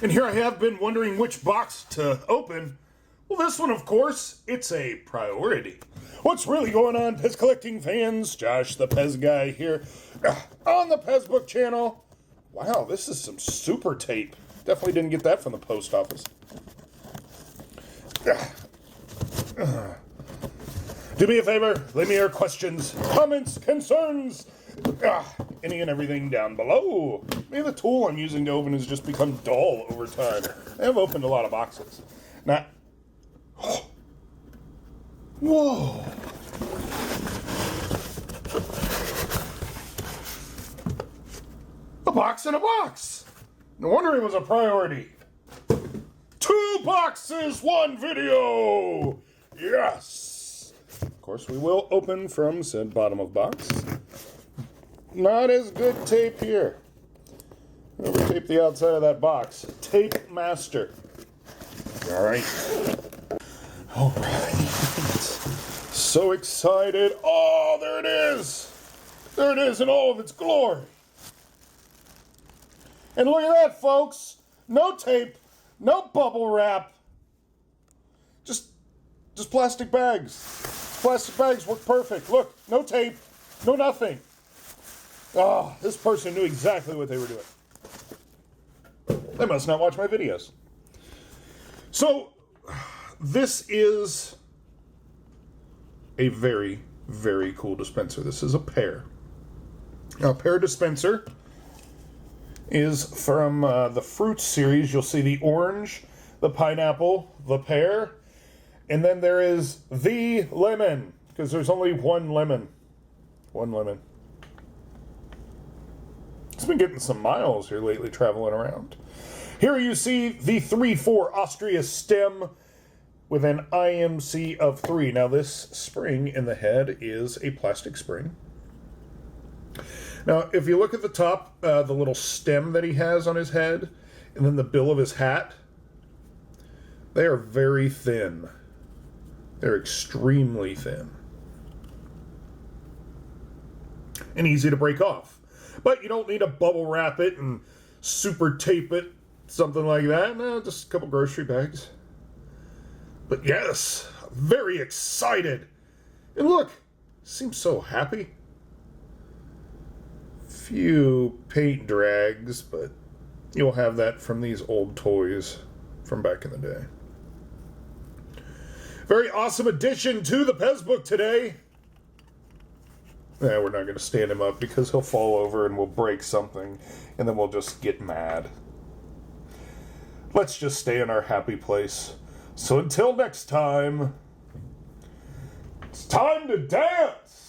And here I have been wondering which box to open. Well, this one, of course, it's a priority. What's really going on, Pez collecting fans? Josh, the Pez guy here on the Pez Book channel. Wow, this is some super tape. Definitely didn't get that from the post office. Do me a favor, leave me your questions, comments, concerns, any and everything down below. Maybe the tool I'm using to open has just become dull over time. I have opened a lot of boxes. Now, whoa. A box in a box. No wonder it was a priority. 2 boxes, 1 video. Yes. Of course, we will open from said bottom of box. Not as good tape here. Over tape the outside of that box. Tape master. All right. All right. So excited. Oh, there it is. There it is in all of its glory. And look at that, folks. No tape, no bubble wrap. Just plastic bags. Plastic bags work perfect. Look, no tape, no nothing. Oh, this person knew exactly what they were doing. They must not watch my videos. So, this is a very, very cool dispenser. This is a pear. Now, a pear dispenser is from the fruit series. You'll see the orange, the pineapple, the pear, and then there is the lemon, because there's only one lemon. One lemon. It's been getting some miles here lately traveling around. Here you see the 3-4 Austria stem with an IMC of 3. Now this spring in the head is a plastic spring. Now if you look at the top, the little stem that he has on his head, and then the bill of his hat, they are very thin. They're extremely thin. And easy to break off. But you don't need to bubble wrap it and super tape it, something like that. No, just a couple grocery bags. But yes, very excited. And look, seems so happy. Few paint drags, but you'll have that from these old toys from back in the day. Very awesome addition to the Pez book today. We're not going to stand him up because he'll fall over and we'll break something, and then we'll just get mad. Let's just stay in our happy place. So until next time, it's time to dance!